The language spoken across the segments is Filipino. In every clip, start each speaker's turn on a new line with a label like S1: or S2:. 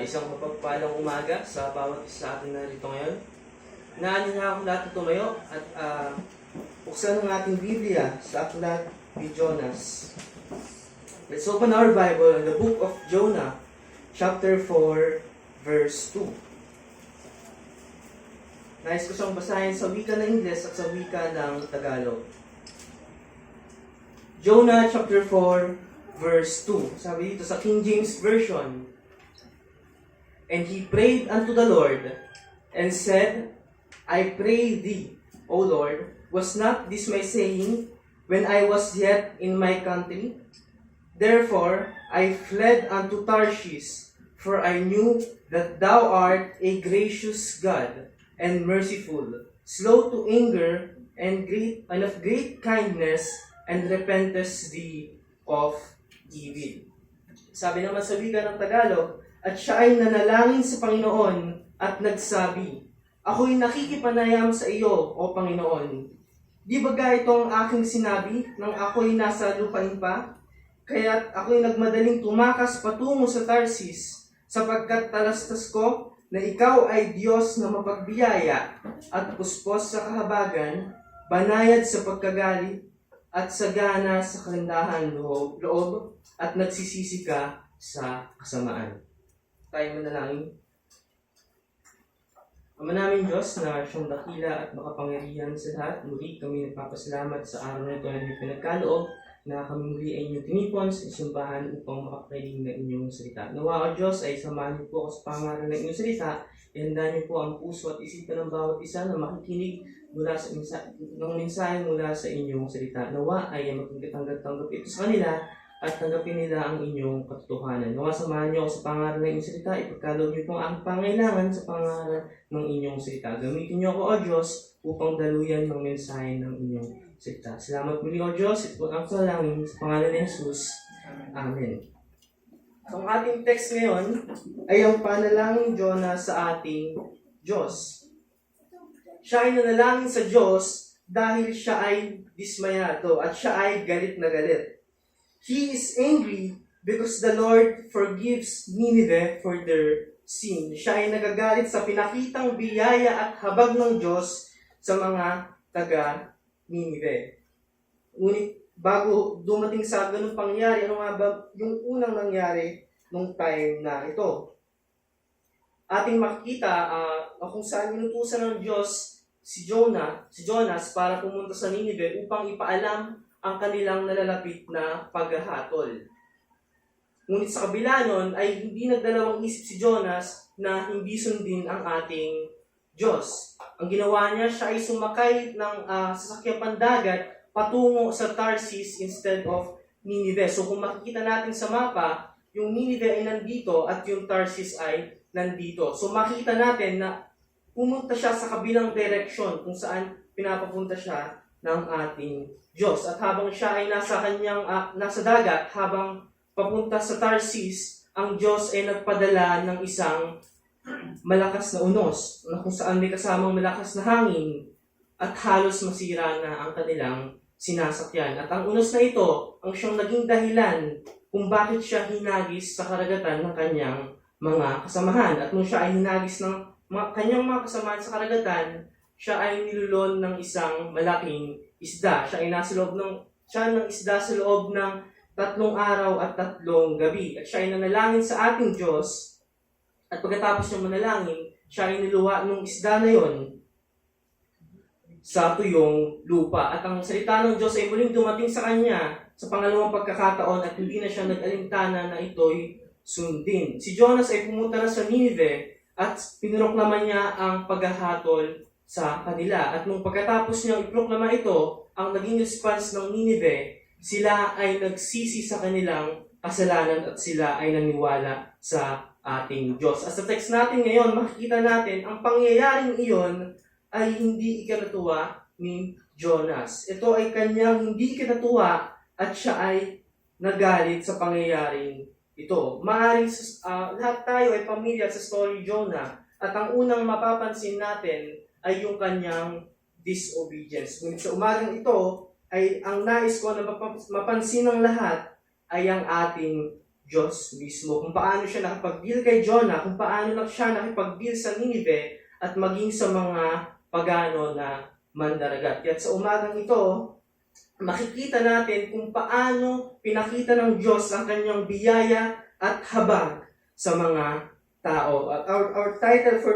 S1: Isang mapagpalang umaga sa bawat isa sa atin na rito ngayon. Naan niyo na ako lahat na tumayo at buksan ang ating Biblia sa aklat ni Jonas. Let's open our Bible in the book of Jonah, chapter 4, verse 2. Nais ko siyang basahin sa wika ng Ingles at sa wika ng Tagalog. Jonah chapter 4, verse 2. Sabi dito sa King James Version, "And he prayed unto the Lord, and said, I pray thee, O Lord, was not this my saying, when I was yet in my country? Therefore I fled unto Tarshish, for I knew that thou art a gracious God, and merciful, slow to anger, and of great kindness, and repentest thee of evil." Sabi naman sa wika ng Tagalog, "At siya ay nanalangin sa Panginoon at nagsabi, Ako'y nakikipanayam sa iyo, O Panginoon. Di ba ga ito ang aking sinabi nang ako'y nasa lupain pa? Kaya't ako'y nagmadaling tumakas patungo sa Tarsis, sapagkat talastas ko na ikaw ay Diyos na mapagbiyaya at puspos sa kahabagan, banayad sa pagkagalit, at sagana sa kagandahan loob, at nagsisisi ka sa kasamaan." Tayo manalangin. Ama namin Diyos na siyang dakila at makapangyarihan sa lahat, muli kami nagpapasalamat sa araw na ito na inyong pinagkaloob na kami muli ay inyong tinipon sa isimbahan upang makapakinig ng inyong salita. Nawa o Diyos ay samahan niyo po ako sa pangaral ng inyong salita. Ihanda niyo po ang puso at isipan ng bawat isa na makikinig mula sa mensahe mula sa inyong salita. Nawa ay maging katanggap-tanggap ito sa kanila at tanggapin nila ang inyong katotohanan. Nawa samahan niyo ako sa pangaral ng inyong salita. Ipagkaloob niyo po ang pangailangan sa pangaral ng inyong salita. Gamitin niyo ako, O Diyos, upang daluyan ng mensahe ng inyong salita. Salamat muli, O Diyos. Ito po ang salangin sa pangalan ni Jesus. Amen. So, ang ating text ngayon ay ang panalangin ni Jonah sa ating Diyos. Siya ay nanalangin sa Diyos dahil siya ay dismayado at siya ay galit na galit. He is angry because the Lord forgives Nineveh for their sin. Siya ay nagagalit sa pinakitang biyaya at habag ng Diyos sa mga taga-Nineveh. Ngunit bago dumating sa ganung pangyayari, ano nga ba yung unang nangyari nung time na ito? Ating makikita kung saan inutusan ng Diyos si Jonas para pumunta sa Nineveh upang ipaalam ang kanilang nalalapit na paghahatol. Ngunit sa kabila nun ay hindi nagdalawang isip si Jonas na hindi sundin ang ating Diyos. Ang ginawa niya, siya ay sumakay ng sasakyan pandagat patungo sa Tarsis instead of Nineveh. So kung makikita natin sa mapa, yung Nineveh ay nandito at yung Tarsis ay nandito. So makikita natin na pumunta siya sa kabilang direksyon kung saan pinapapunta siya ng ating Diyos. At habang siya ay nasa dagat, habang papunta sa Tarsis, ang Diyos ay nagpadala ng isang malakas na unos, na kung saan may kasamang malakas na hangin at halos masira na ang kanilang sinasakyan. At ang unos na ito, ang siyang naging dahilan kung bakit siya hinagis sa karagatan ng kanyang mga kasamahan. At nung siya ay hinagis ng kanyang mga kasamahan sa karagatan, siya ay nilulon ng isang malaking isda. Siya ay nasa loob ng isda sa loob ng 3 araw at 3 gabi. At siya ay nanalangin sa ating Diyos. At pagkatapos niya manalangin, siya ay niluwa ng isda na yon sa tuyong lupa. At ang salita ng Diyos ay muling dumating sa kanya sa pangalawang pagkakataon at hindi na siya nag-alintana na ito'y sundin. Si Jonas ay pumunta na sa Nineveh at pinroklama niya ang paghahatol sa kanila. At nung pagkatapos niyang iproklama ito, ang naging response ng Nineveh, sila ay nagsisi sa kanilang kasalanan at sila ay naniwala sa ating Diyos. At sa text natin ngayon, makikita natin ang pangyayaring iyon ay hindi ikinatuwa ni Jonas. Ito ay kanyang hindi ikinatuwa at siya ay nagalit sa pangyayaring ito. Maaaring lahat tayo ay pamilyar sa story Jonah at ang unang mapapansin natin ay yung kanyang disobedience. Ngunit sa umagang ito, ay ang nais ko na mapansin ng lahat ay ang ating Diyos mismo. Kung paano siya nakipag-deal kay Jonah, kung paano lang siya nakipag-deal sa Ninive at maging sa mga pagano na mandaragat. At sa umagang ito, makikita natin kung paano pinakita ng Diyos ang kanyang biyaya at habag sa mga tao. At our title for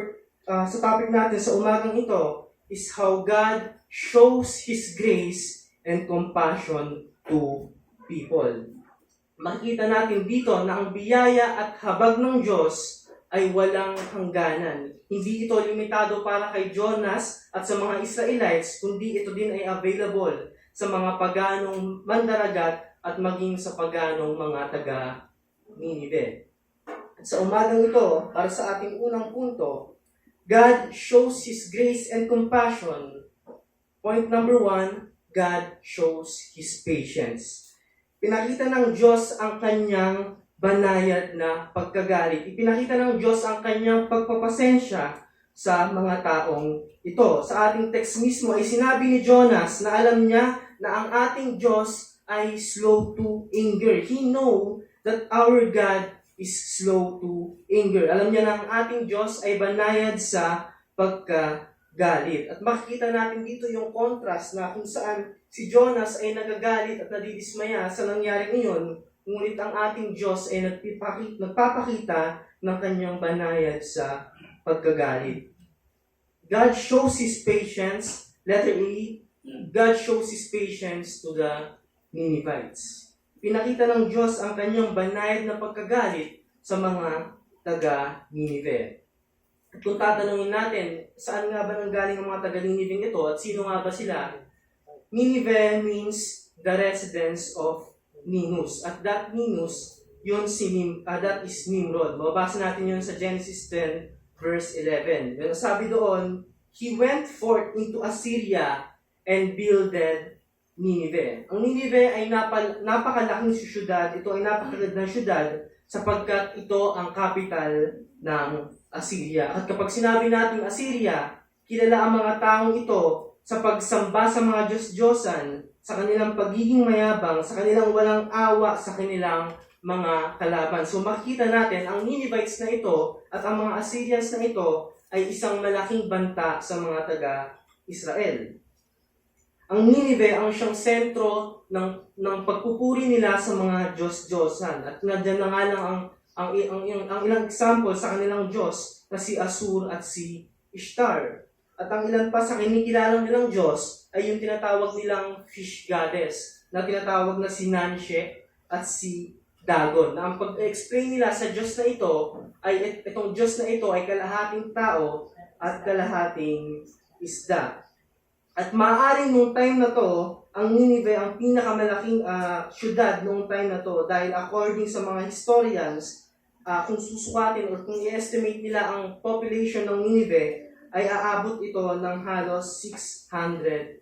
S1: sa topic natin sa umagang ito is How God Shows His Grace and Compassion to People. Makikita natin dito na ang biyaya at habag ng Diyos ay walang hangganan. Hindi ito limitado para kay Jonas at sa mga Israelites, kundi ito din ay available sa mga paganong mandaragat at maging sa paganong mga taga Ninive. At sa umagang ito, para sa ating unang punto, God shows His grace and compassion. Point number 1, God shows His patience. Pinakita ng Diyos ang kanyang banayad na pagkagalit. Ipinakita ng Diyos ang kanyang pagpapasensya sa mga taong ito. Sa ating text mismo ay sinabi ni Jonas na alam niya na ang ating Diyos ay slow to anger. He know that our God is slow to anger. Alam niya na ang ating Diyos ay banayad sa pagkagalit. At makikita natin dito yung contrast na kung saan si Jonas ay nagagalit at nadidismaya sa nangyari ngayon, ngunit ang ating Diyos ay nagpapakita ng kanyang banayad sa pagkagalit. God shows His patience, letter A, God shows His patience to the Ninevites. Pinakita ng Diyos ang kanyang banayad na pagkagalit sa mga taga-Ninive. At kung tatanungin natin, saan nga ba nanggaling ang mga taga-Ninive ito at sino nga ba sila? Ninive means the residence of Ninus. At that Ninus, that is Nimrod. Mababasa natin yun sa Genesis 10, verse 11. Sabi doon, He went forth into Assyria and builded Ninive. Ang Ninive ay napakalaking syudad. Ito ay napakagandang syudad sapagkat ito ang capital ng Assyria. At kapag sinabi natin Assyria, kilala ang mga taong ito sa pagsamba sa mga Diyos-Diyosan, sa kanilang pagiging mayabang, sa kanilang walang awa sa kanilang mga kalaban. So makikita natin ang Ninevites na ito at ang mga Assyrians na ito ay isang malaking banta sa mga taga-Israel. Ang Ninive ang siyang sentro ng pagpupuri nila sa mga Diyos-Diyosan. At nandiyan na nga lang ang ilang example sa kanilang Diyos na si Asur at si Ishtar. At ang ilan pa sa kinikilalang nilang Diyos ay yung tinatawag nilang fish goddess na tinatawag na si Nanshe at si Dagon. Na ang pag-explain nila sa Diyos na ito ay itong Diyos na ito ay kalahating tao at kalahating isda. At maaaring nung time na to, ang Ninive ang pinakamalaking syudad nung time na to dahil according sa mga historians, kung susukatin or kung i-estimate nila ang population ng Ninive, ay aabot ito ng halos 600,000.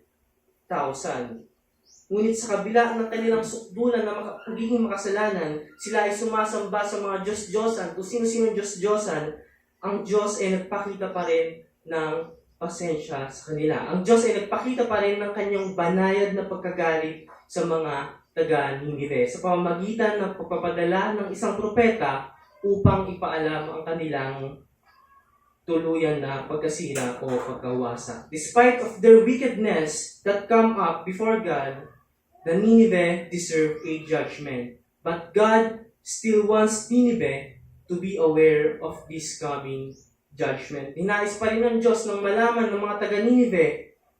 S1: Ngunit sa kabila ng kanilang sukdulan na pagiging makasalanan, sila ay sumasamba sa mga Diyos-Diyosan, kung sino-sino Diyos-Diyosan, ang Diyos ay nagpakita pa rin ng pasensya sa kanila. Ang Diyos ay nagpakita pa rin ng kanyang banayad na pagkagalit sa mga taga-Ninive sa pamamagitan ng pagpapadala ng isang propeta upang ipaalam ang kanilang tuluyan na pagkasira o pagkawasak. Despite of their wickedness that come up before God, the Ninive deserve a judgment. But God still wants Ninive to be aware of this coming judgment. Hinais pa rin ng Diyos nang malaman ng mga taga-Ninive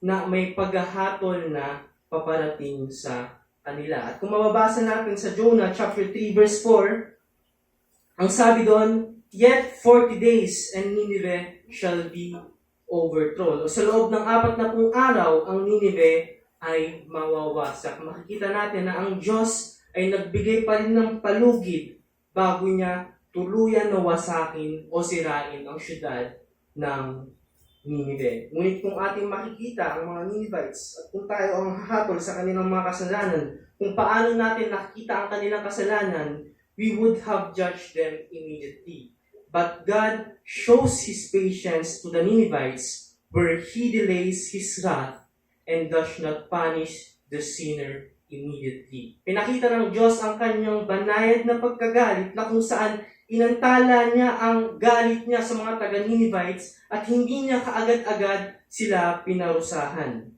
S1: na may paghahatol na paparating sa kanila. At kung mababasa natin sa Jonah chapter 3 verse 4, ang sabi doon, Yet 40 days and Ninive shall be overthrown. O sa loob ng 40 araw, ang Ninive ay mawawasak. Makikita natin na ang Diyos ay nagbigay pa rin ng palugid bago niya tuluyan na wasakin o sirain ang syudad ng Ninive. Ngunit kung ating makikita ang mga Ninevites at kung tayo ang hahatol sa kanilang mga kasalanan, kung paano natin nakita ang kanilang kasalanan, we would have judged them immediately. But God shows His patience to the Ninevites where He delays His wrath and does not punish the sinner immediately. Pinakita ng Diyos ang kanyang banayad na pagkagalit na kung saan inantala niya ang galit niya sa mga taga-Ninevites at hindi niya kaagad-agad sila pinarusahan.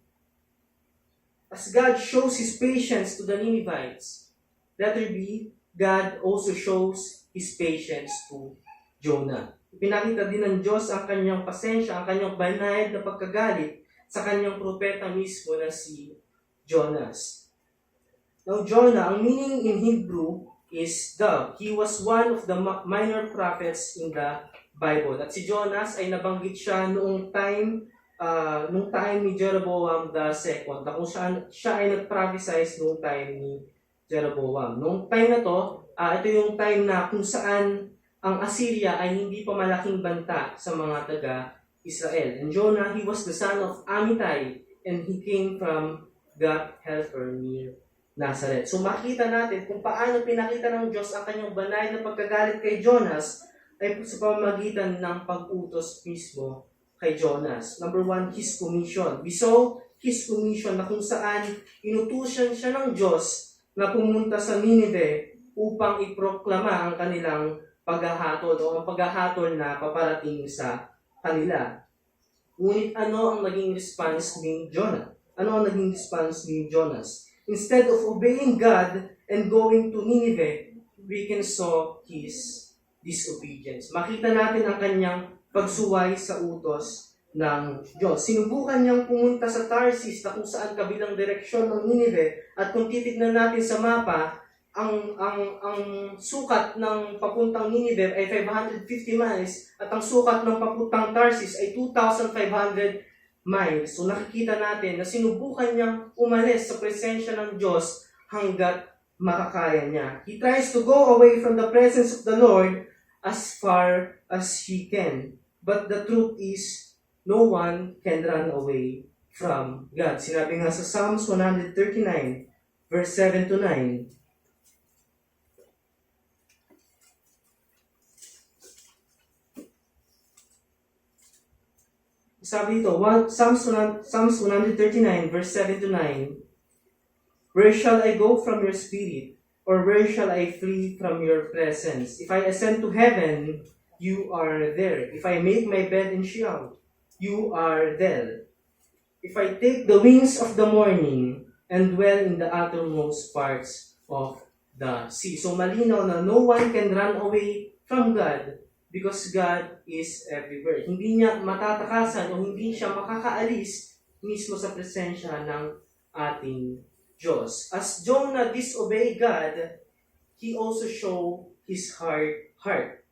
S1: As God shows His patience to the Ninevites, letter B, God also shows His patience to Jonah. Pinakita din ng Diyos ang kanyang pasensya, ang kanyang banayad na pagkagalit sa kanyang propeta mismo na si Jonas. Now, Jonah, ang meaning in Hebrew is dove. He was one of the minor prophets in the Bible. At si Jonas ay nabanggit siya noong time ni Jeroboam II, na kung siya ay nag-prophesize noong time ni Jeroboam. Noong time na to, ito yung time na kung saan ang Assyria ay hindi pa malaking banta sa mga taga-Israel. And Jonah, he was the son of Amittai, and he came from Gath-Hepher near Nazareth. So makita natin kung paano pinakita ng Diyos ang kanyang banay na pagkagalit kay Jonas ay sa pamamagitan ng pag-utos mismo kay Jonas. Number 1, His commission. We saw His commission na kung saan inutusan siya ng Diyos na pumunta sa Nineveh upang iproklama ang kanilang paghahatol o ang paghahatol na paparating sa kanila. Ngunit ano ang naging response ni Jonah? Ano ang naging response ni Jonas? Instead of obeying God and going to Nineveh, we can saw his disobedience. Makita natin ang kanyang pagsuway sa utos ng Diyos. Sinubukan niyang pumunta sa Tarsis na kung saan kabilang direksyon ng Nineveh, at kung titignan natin sa mapa, ang sukat ng papuntang Nineveh ay 550 miles at ang sukat ng papuntang Tarsis ay 2,500 miles. So nakikita natin na sinubukan niyang umalis sa presensya ng Diyos hanggat makakaya niya. He tries to go away from the presence of the Lord as far as he can. But the truth is, no one can run away from God. Sinabi nga sa Psalms 139, verse 7 to 9, sabi dito, Psalms 139, verse 7 to 9, Where shall I go from your spirit? Or where shall I flee from your presence? If I ascend to heaven, you are there. If I make my bed in Sheol, you are there. If I take the wings of the morning and dwell in the uttermost parts of the sea. So malinaw na no one can run away from God, because God is everywhere. Hindi niya matatakasan o hindi siya makakaalis mismo sa presensya ng ating Diyos. As Jonah disobeyed God, he also showed his heart.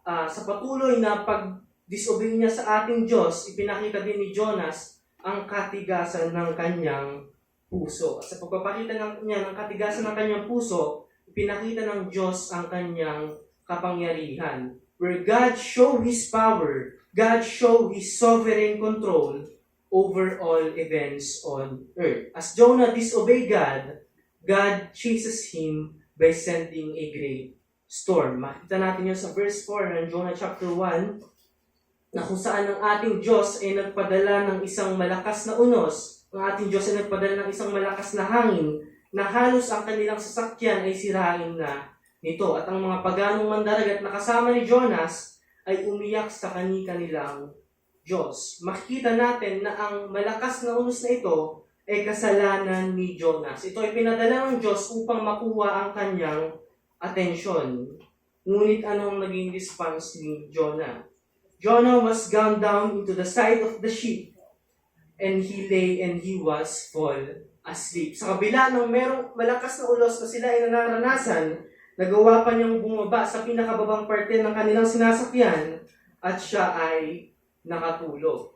S1: Sa patuloy na pag-disobey niya sa ating Diyos, ipinakita din ni Jonas ang katigasan ng kanyang puso. At sa pagpapakita niya ng katigasan ng kanyang puso, ipinakita ng Diyos ang kanyang kapangyarihan. Where God showed His power, God showed His sovereign control over all events on earth. As Jonah disobeyed God, God chases him by sending a great storm. Makita natin yun sa verse 4 ng Jonah chapter 1, na kung saan ang ating Diyos ay nagpadala ng isang malakas na unos, ang ating Diyos ay nagpadala ng isang malakas na hangin, na halos ang kanilang sasakyan ay sirain na nito. At ang mga paganong mandaragat na kasama ni Jonas ay umiyak sa kanilang Diyos. Makikita natin na ang malakas na unos na ito ay kasalanan ni Jonas. Ito ay pinadala ng Diyos upang makuha ang kanyang atensyon. Ngunit anong naging response ni Jonah? Jonah was gone down into the side of the ship, and he lay and he was fall asleep. Sa kabila ng merong malakas na ulos na sila ay naranasan, nagawa pa niyang bumaba sa pinakababang parte ng kanilang sinasakyan at siya ay nakatulog.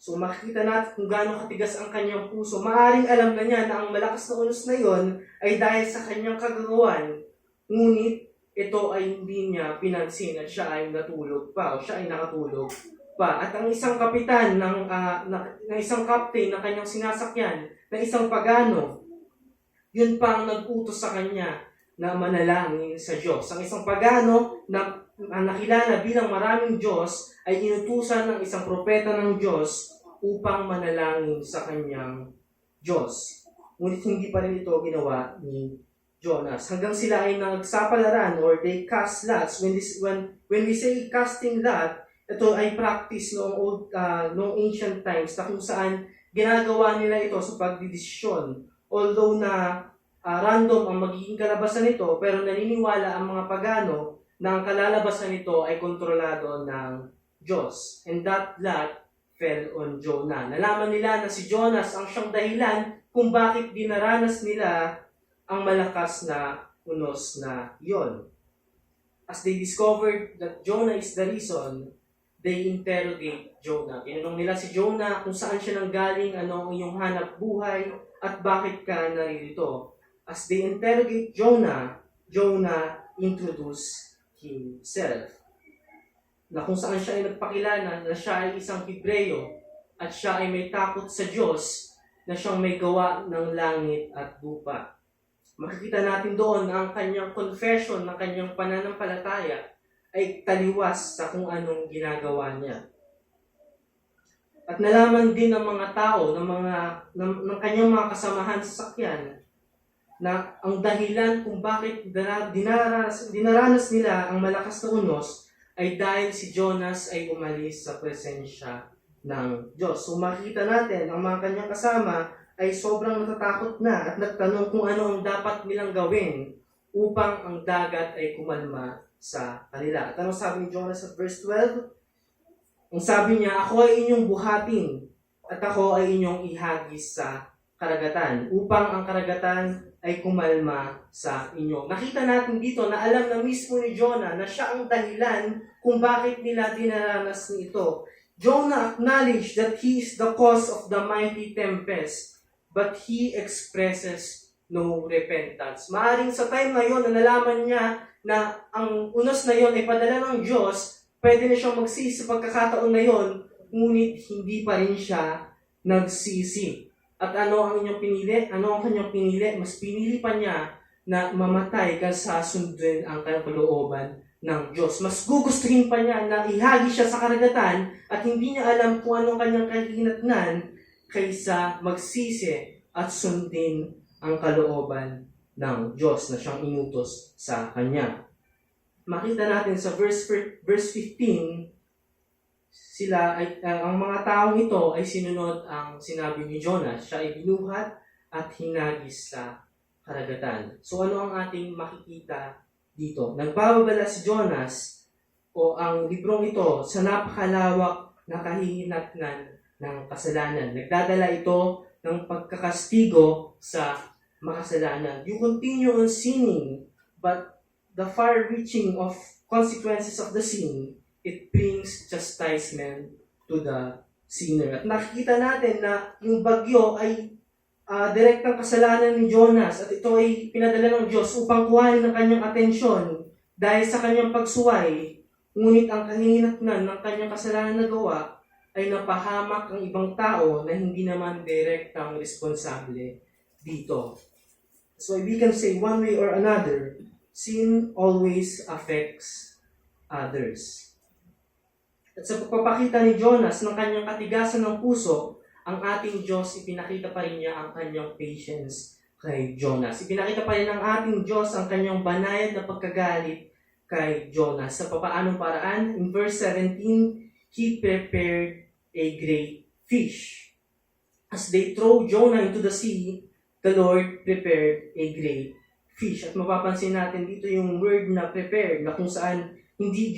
S1: So makikita natin kung gaano katigas ang kanyang puso. Maaring alam na niya na ang malakas na unos na iyon ay dahil sa kanyang kagagawan. Ngunit ito ay hindi niya pinansin at siya ay natulog pa o siya ay nakatulog pa. At ang isang kapitan ng isang captain ng kanyang sinasakyan, ng isang pagano, yun pa ang nag-utos sa kanya na manalangin sa Diyos. Ang isang pagano na nakilala bilang maraming Diyos ay inutusan ng isang propeta ng Diyos upang manalangin sa kanyang Diyos. ngunit hindi pa rin ito ginawa ni Jonas. Hanggang sila ay nagsapalaran or they cast lots. When we say casting lot, ito ay practice noong ancient times na kung saan ginagawa nila ito sa pagdidesisyon. Although na random ang magiging kalabasan nito, pero naniniwala ang mga pagano na ang kalalabasan nito ay kontrolado ng Diyos. And that lot fell on Jonah. Nalaman nila na si Jonas ang siyang dahilan kung bakit dinaranas nila ang malakas na unos na yon. As they discovered that Jonah is the reason, they interrogate Jonah. Tinanong nila si Jonah kung saan siya nanggaling, ano ang iyong hanap buhay, at bakit ka naririto. As they interrogate Jonah, Jonah introduced himself. Na kung saan siya ay nagpakilala na siya ay isang Hebreyo at siya ay may takot sa Diyos na siyang may gawa ng langit at lupa. Makikita natin doon na ang kanyang confession, ng kanyang pananampalataya ay taliwas sa kung anong ginagawa niya. At nalaman din ng mga tao, ng kanyang mga kasamahan sa sakyan, na ang dahilan kung bakit dinaranas nila ang malakas na unos ay dahil si Jonas ay umalis sa presensya ng Diyos. So makikita natin, ang mga kanyang kasama ay sobrang natatakot na at nagtanong kung ano ang dapat nilang gawin upang ang dagat ay kumalma sa kanila. At anong sabi ni Jonas sa verse 12? Ang sabi niya, ako ay inyong buhatin at ako ay inyong ihagis sa karagatan upang ang karagatan ay kumalma sa inyo. Nakita natin dito na alam na mismo ni Jonah na siya ang dahilan kung bakit nila dinaranas nito. Jonah acknowledged that he is the cause of the mighty tempest, but he expresses no repentance. Maaring sa time na yon na nalaman niya na ang unos na yon ay padala ng Diyos, pwede na siyang magsisi sa pagkakataon na yon, ngunit hindi pa rin siya nagsisi. At ano ang inyong pinili? Ano ang kanyang pinili? Mas pinili pa niya na mamatay kaysa sundin ang kanyang kalooban ng Diyos. Mas gugustuhin pa niya na ihagi siya sa karagatan at hindi niya alam kung anong kanyang kahinatnan kaysa magsisi at sundin ang kalooban ng Diyos na siyang inutos sa kanya. Makita natin sa verse 15, ang mga taong ito ay sinunod ang sinabi ni Jonah. Siya ay binuhat at hinagis sa karagatan. So ano ang ating makikita dito? Nagbababala si Jonas o ang librong ito sa napakalawak na kahihinatnan ng kasalanan. Nagdadala ito ng pagkakastigo sa makasalanan. You continue on sinning, but the far-reaching of consequences of the sin, it brings chastisement to the sinner. At nakikita natin na yung bagyo ay direktang kasalanan ni Jonas at ito ay pinadala ng Diyos upang kuhanin ang kanyang atensyon dahil sa kanyang pagsuway. Ngunit ang kahinatnan ng kanyang kasalanan na gawa ay napahamak ang ibang tao na hindi naman direktang responsable dito. So we can say one way or another, sin always affects others. At sa pagpapakita ni Jonas ng kanyang katigasan ng puso, ang ating Diyos, ipinakita pa rin niya ang kanyang patience kay Jonas. Ipinakita pa rin ng ating Diyos ang kanyang banayad na pagkagalit kay Jonas. Sa papaanong paraan? In verse 17, He prepared a great fish. As they throw Jonah into the sea, the Lord prepared a great fish. At mapapansin natin dito yung word na prepared, na kung saan hindi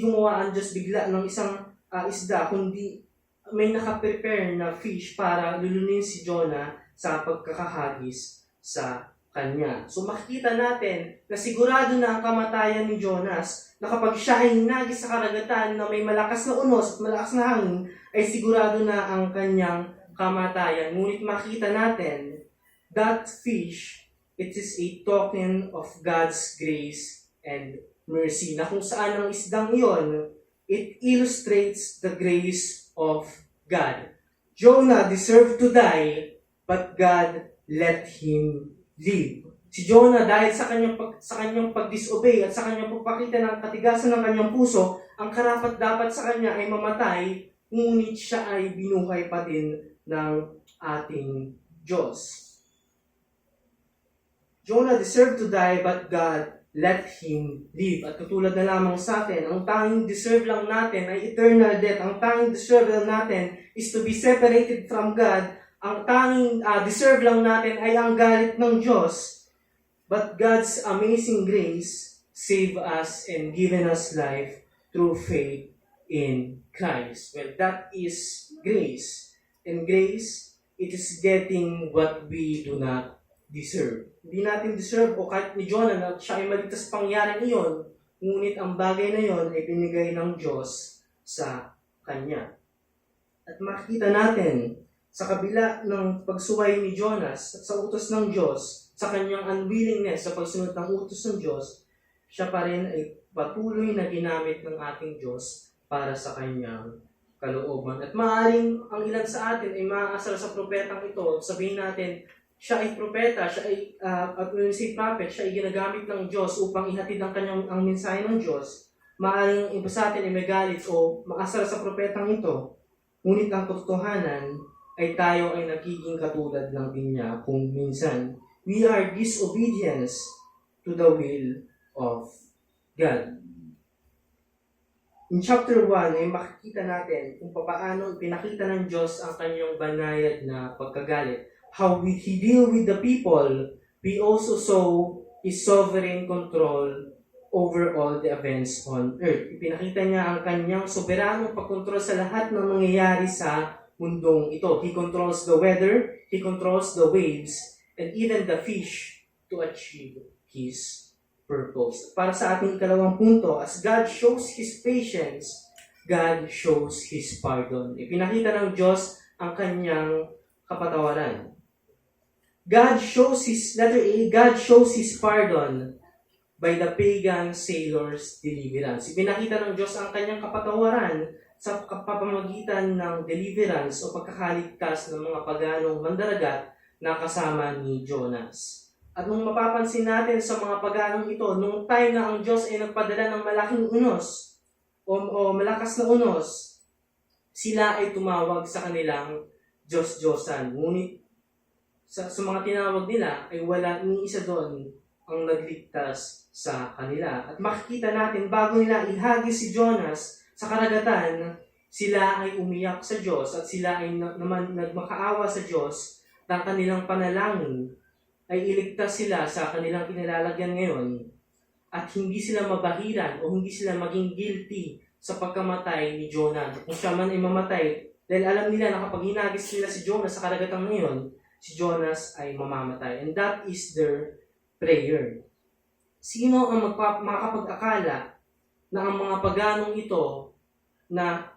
S1: gumawa ang Diyos bigla ng isang isda, kundi may nakaprepare na fish para lulunin si Jonah sa pagkakahagis sa kanya. So makikita natin na sigurado na ang kamatayan ni Jonas, na kapag siya ay hinagis sa karagatan na may malakas na unos at malakas na hangin, ay sigurado na ang kanyang kamatayan. Ngunit makita natin, that fish, it is a token of God's grace and mercy, na kung saan ang isdang iyon, it illustrates the grace of God. Jonah deserved to die, but God let him live. Si Jonah, dahil sa kanyang pag-disobey at sa kanyang pagpakita ng katigasan ng kanyang puso, ang karapat-dapat sa kanya ay mamatay, ngunit siya ay binuhay pa din ng ating Diyos. Jonah deserved to die, but God let him live. At katulad na lamang sa atin, ang tanging deserve lang natin ay eternal death. Ang tanging deserve lang natin is to be separated from God. Ang tanging deserve lang natin ay ang galit ng Diyos. But God's amazing grace saved us and given us life through faith in Christ. Well, that is grace. And grace, it is getting what we do not deserve. Hindi natin deserve, o kahit ni Jonah na siya ay maligtas pangyaring iyon, ngunit ang bagay na iyon ay binigay ng Diyos sa Kanya. At makikita natin, sa kabila ng pagsuway ni Jonas sa utos ng Diyos, sa kanyang unwillingness sa pagsunod ng utos ng Diyos, siya pa rin ay patuloy na ginamit ng ating Diyos para sa kanyang kalooban. At maaaring ang ilan sa atin ay maaasar sa propetang ito. Sabihin natin, siya ay propeta, siya ay, at when we say prophet, siya ay ginagamit ng Diyos upang ihatid ang mensahe ng Diyos. Maaaring iba sa atin ay magalit o maasar sa propetang ito. Ngunit ang katotohanan ay tayo ay nagiging katulad lang din niya kung minsan we are disobedience to the will of God. In chapter 1 ay makikita natin kung paano pinakita ng Diyos ang kanyang banayad na pagkagalit. How He deal with the people, we also saw His sovereign control over all the events on earth. Ipinakita niya ang kanyang soberanong pagkontrol sa lahat ng nangyayari sa mundong ito. He controls the weather, He controls the waves, and even the fish to achieve His purpose. Para sa ating ikalawang punto, as God shows His patience, God shows His pardon. Ipinakita ng Diyos ang kanyang kapatawaran. God shows His pardon by the pagan sailors' deliverance. Ipinakita ng Diyos ang kanyang kapatawaran sa pamamagitan ng deliverance o pagkakaligtas ng mga paganong mandaragat na kasama ni Jonas. At nung mapapansin natin sa mga paganong ito, nung time na ang Diyos ay nagpadala ng malaking unos o malakas na unos, sila ay tumawag sa kanilang Diyos-Diyosan. Ngunit sa mga tinawag nila ay wala ni isa doon ang nagligtas sa kanila. At makikita natin, bago nila ihagis si Jonas sa karagatan, sila ay umiyak sa Diyos at sila ay naman nagmakaawa sa Diyos ng kanilang panalangin ay iligtas sila sa kanilang kinilalagyan ngayon at hindi sila mabahiran o hindi sila maging guilty sa pagkamatay ni Jonah. Kung siya man ay mamatay, dahil alam nila na kapag hinagis nila si Jonas sa karagatan ngayon, si Jonas ay mamamatay. And that is their prayer. Sino ang makakapag-akala na ang mga paganong ito na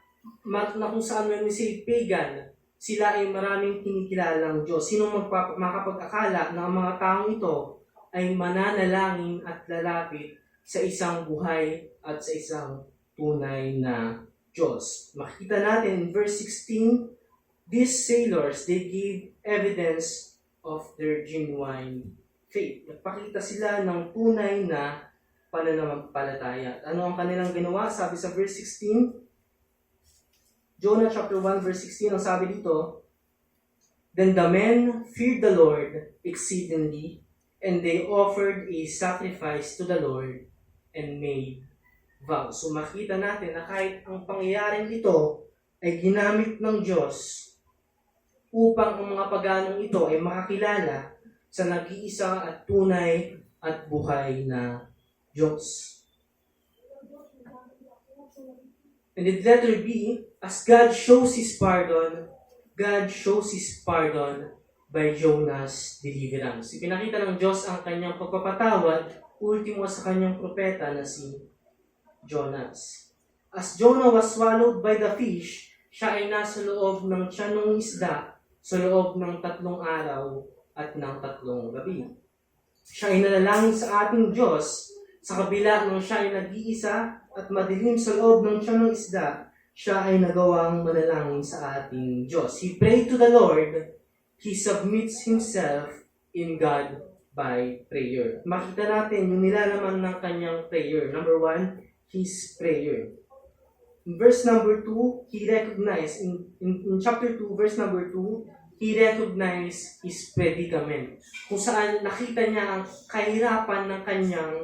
S1: kung saan may say pagan, sila ay maraming kinikilalang Diyos. Sino makakapag-akala na ang mga taong ito ay mananalangin at lalapit sa isang buhay at sa isang tunay na Diyos. Makikita natin in verse 16, these sailors, they gave evidence of their genuine faith. Nagpakita sila ng tunay na pananampalataya. Ano ang kanilang ginawa? Sabi sa verse 16, Jonah chapter 1 verse 16, ang sabi dito, then the men feared the Lord exceedingly, and they offered a sacrifice to the Lord and made vows. So makita natin na kahit ang pangyayaring ito ay ginamit ng Diyos upang ang mga paganong ito ay makakilala sa nag-iisa at tunay at buhay na Diyos. And in letter B, as God shows His pardon, God shows His pardon by Jonah's deliverance. Ipinakita ng Diyos ang kanyang pagpapatawad, ultimo sa kanyang propeta na si Jonas. As Jonah was swallowed by the fish, siya ay nasa loob ng tiyan ng isda sa loob ng 3 araw at ng 3 gabi. Siya ay nanalangin sa ating Diyos sa kabila nung siya ay nag-iisa at madilim sa loob ng tiyan ng isda, siya ay nagawang manalangin sa ating Diyos. He prayed to the Lord. He submits himself in God by prayer. Makita natin yung nilalaman ng kanyang prayer. Number 1, his prayer. In verse number 2, he recognized, in chapter 2, verse number 2, he recognized his predicament. Kung saan nakita niya ang kahirapan ng kanyang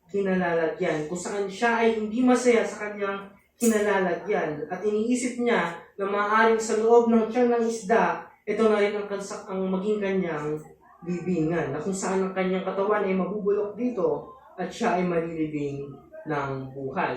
S1: kinalalagyan. Kung saan siya ay hindi masaya sa kanyang kinalalagyan. At iniisip niya na maaaring sa loob ng tiyan ng isda, ito na rin ang maging kanyang libingan. Na kung saan ang kanyang katawan ay mabubulok dito at siya ay malilibing ng buhay.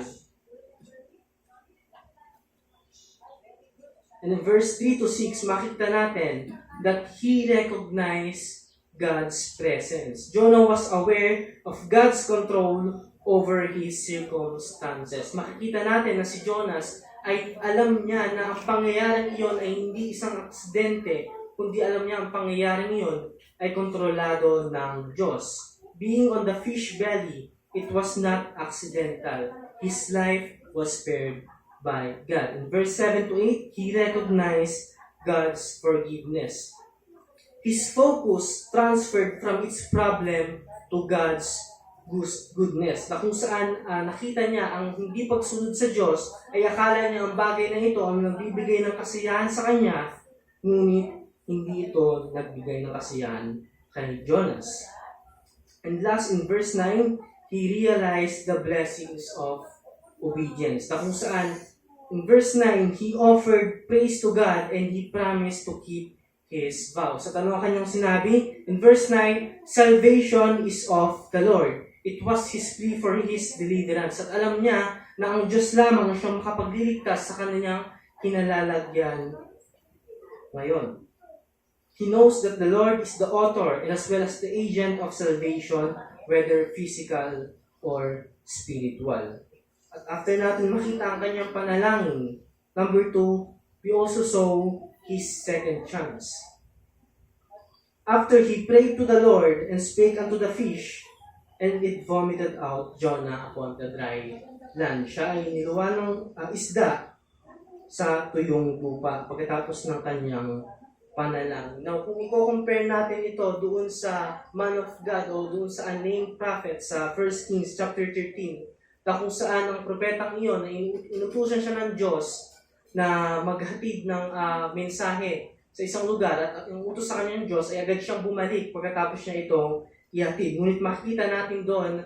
S1: And in verse 3 to 6, makita natin that he recognized God's presence. Jonah was aware of God's control over his circumstances. Makikita natin na si Jonas ay alam niya na ang pangyayaring iyon ay hindi isang aksidente, kundi alam niya ang pangyayaring iyon ay kontrolado ng Diyos. Being on the fish belly, it was not accidental. His life was spared by God. In verse 7 to 8, he recognized God's forgiveness. His focus transferred from its problem to God's goodness. Na kung saan nakita niya ang hindi pagsunod sa Diyos, ay akala niya ang bagay na ito ang nagbibigay ng kasiyahan sa kanya, ngunit hindi ito nagbigay ng kasiyahan kay Jonas. And last, in verse 9, he realized the blessings of obedience. Na kung saan, in verse 9, he offered praise to God and he promised to keep his vows. At ano ang kanyang sinabi? In verse 9, salvation is of the Lord. It was his plea for his deliverance. At alam niya na ang Diyos lamang ang siyang makapagliligtas sa kanyang kinalalagyan ngayon. He knows that the Lord is the author and as well as the agent of salvation, whether physical or spiritual. At after natin makita ang kanyang panalangin, number 2, we also saw his second chance. After he prayed to the Lord and spake unto the fish, and it vomited out Jonah upon the dry land. Siya ay niluwan ng isda sa tuyong lupa pagkatapos ng kanyang panalangin. Now, kung i-compare natin ito doon sa man of God o doon sa unnamed prophet sa 1 Kings chapter 13, na kung saan ang propetang iyon ay inutusan siya ng Diyos na maghatid ng mensahe sa isang lugar at yung utos sa kanya ng Diyos ay agad siyang bumalik pagkatapos niya itong ihatid. Ngunit makikita natin doon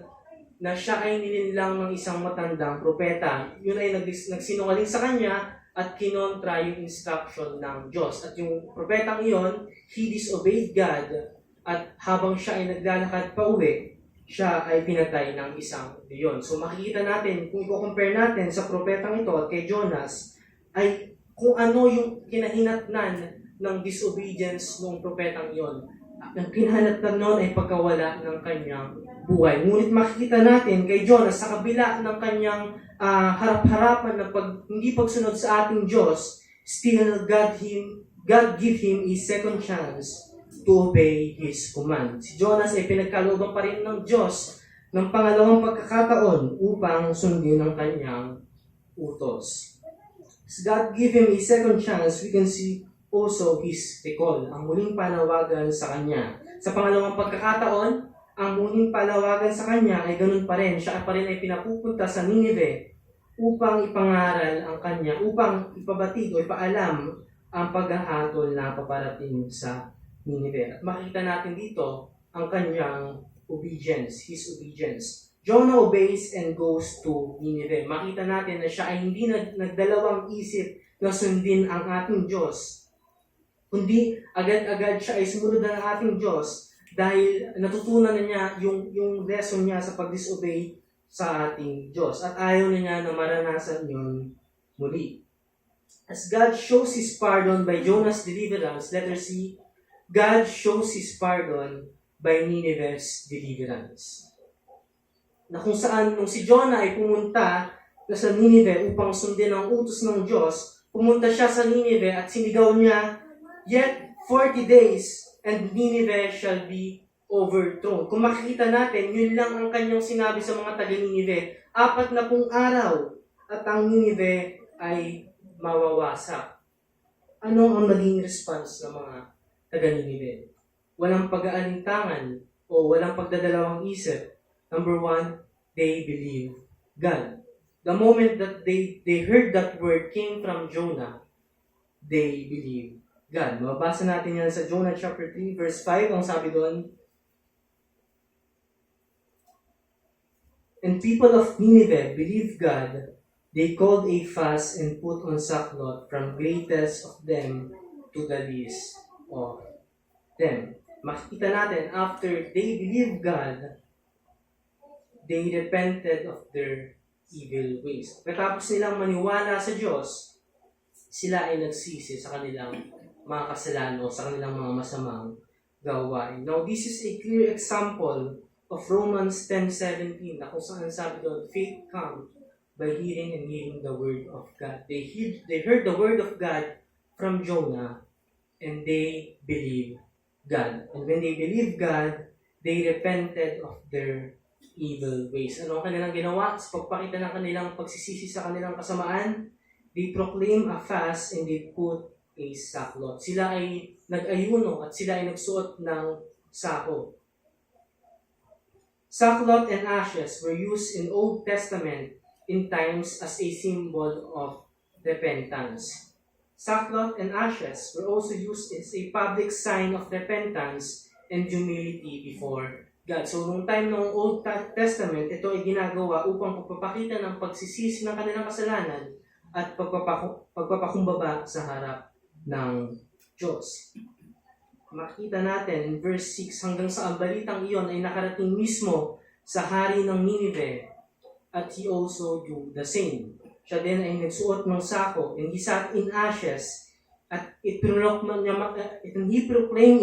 S1: na siya ay nilinlang ng isang matandang propeta. Yun ay nagsinungaling sa kanya at kinontra yung instruction ng Diyos. At yung propetang iyon, he disobeyed God at habang siya ay naglalakad pa uwi, siya ay pinatay ng isang leon. So makikita natin, kung i-compare natin sa propetang ito at kay Jonas, ay kung ano yung kinahinatnan ng disobedience ng propetang iyon. Ang kinahinatnan nun ay pagkawala ng kanyang buhay. Ngunit makikita natin kay Jonas sa kabila ng kanyang harap-harapan na hindi pagsunod sa ating Diyos, still God give him a second chance to obey His command. Si Jonas ay pinagkalooban pa rin ng Diyos ng pangalawang pagkakataon upang sundin ang kanyang utos. As God give him a second chance, we can see also His recall, ang muling panawagan sa kanya. Sa pangalawang pagkakataon, ang muling panawagan sa kanya ay ganun pa rin. Siya pa rin ay pinapupunta sa Nineveh upang ipangaral ang kanya, upang ipabatid o ipaalam ang paghahatol na paparating sa Nineveh. At makita natin dito ang kanyang obedience, his obedience. Jonah obeys and goes to Nineveh. Makita natin na siya ay hindi nagdalawang isip na sundin ang ating Diyos, kundi agad-agad siya ay sumunod ng ating Diyos dahil natutunan na niya yung lesson niya sa pag-disobey sa ating Diyos at ayaw na niya na maranasan yun muli. As God shows His pardon by Jonah's deliverance, let us see, God shows His pardon by Nineveh's deliverance. Na kung saan, nung si Jonah ay pumunta sa Nineveh upang sundin ang utos ng Diyos, pumunta siya sa Nineveh at sinigaw niya, "Yet 40 days, and Nineveh shall be overthrown." Kung makikita natin, yun lang ang kanyang sinabi sa mga taga-Nineveh. 40 araw at ang Nineveh ay mawawasak. Ano ang naging response ng mga taga-Nineveh? Walang pag-aalintangan o walang pagdadalawang isip. Number 1, they believe God. The moment that they heard that word came from Jonah, they believe God. Mababasa natin yan sa Jonah chapter 3 verse 5. Ang sabi doon, "And people of Nineveh believed God. They called a fast and put on sackcloth from greatest of them to the least of them." Makikita natin, after they believed God, they repented of their evil ways. Pagkatapos nilang maniwala sa Diyos, sila ay nagsisi sa kanilang mga kasalanan o sa kanilang mga masamang gawain. Now, this is a clear example of Romans 10:17 na kung saan sabi doon, faith comes by hearing and hearing the word of God. They heard the word of God from Jonah and they believed God. And when they believed God, they repented of their evil ways. Ano ang kanilang ginawa? Sa pagpakita ng kanilang pagsisisi sa kanilang kasamaan, they proclaim a fast and they put a sackcloth. Sila ay nag-ayuno at sila ay nagsuot ng sako. Sackcloth and ashes were used in Old Testament in times as a symbol of repentance. Sackcloth and ashes were also used as a public sign of repentance and humility before God. So, noong time ng Old Testament, ito ay ginagawa upang pagpapakita ng pagsisisi ng kanilang kasalanan at pagpapakumbaba sa harap ng Diyos. Makita natin in verse 6 hanggang sa ang balitang iyon ay nakarating mismo sa hari ng Nineveh at he also do the same. Siya din ay nagsuot ng sako and he sat in ashes at he proclaimed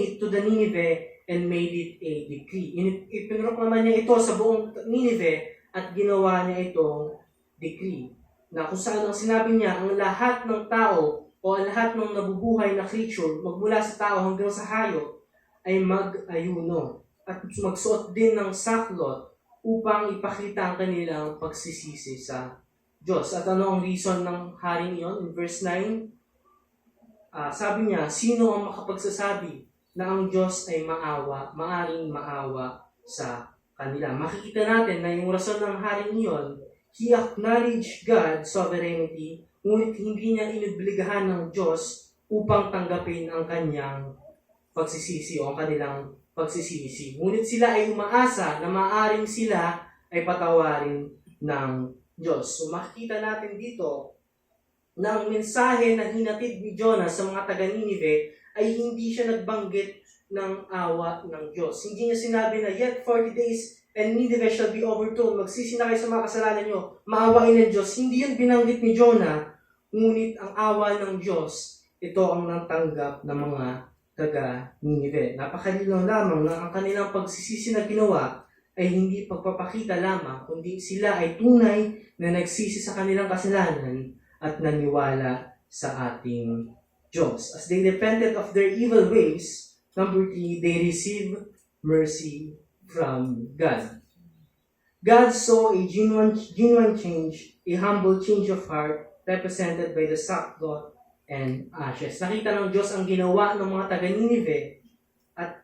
S1: it to the Nineveh and made it a decree. Ipinroklama niya ito sa buong Nineveh at ginawa niya itong decree. Na kung saan ang sinabi niya, ang lahat ng tao o ang lahat ng nabubuhay na creature, magmula sa tao hanggang sa hayop, ay mag-ayuno at magsuot din ng sackcloth upang ipakita ang kanilang pagsisisi sa Diyos. At ano ang reason ng haring iyon? In verse 9, sabi niya, sino ang makapagsasabi na ang Diyos ay maaring maawa sa kanila? Makikita natin na yung rason ng haring iyon, he acknowledged God's sovereignty, ngunit hindi niya inobligahan ng Diyos upang tanggapin ang kanyang pagsisisi o ang kanilang pagsisisi. Ngunit sila ay umaasa na maaring sila ay patawarin ng Diyos. So makikita natin dito na ang mensahe na hinatid ni Jonah sa mga taga-Nineveh ay hindi siya nagbanggit ng awa ng Diyos. Hindi niya sinabi na yet 40 days and Nineveh shall be overthrown. Magsisi na kayo sa mga kasalanan nyo. Maawain ng Diyos. Hindi yun binanggit ni Jonah. Ngunit ang awa ng Diyos, ito ang natanggap ng mga taga-Nineveh. Napakalinaw lamang na ang kanilang pagsisisi na ginawa ay hindi pagpapakita lamang, kundi sila ay tunay na nagsisi sa kanilang kasalanan at naniwala sa ating Diyos. As they repented of their evil ways, number 3, they received mercy from God. God saw a genuine change, a humble change of heart represented by the sackcloth and ashes. Nakita ng Diyos ang ginawa ng mga taga-Nineveh at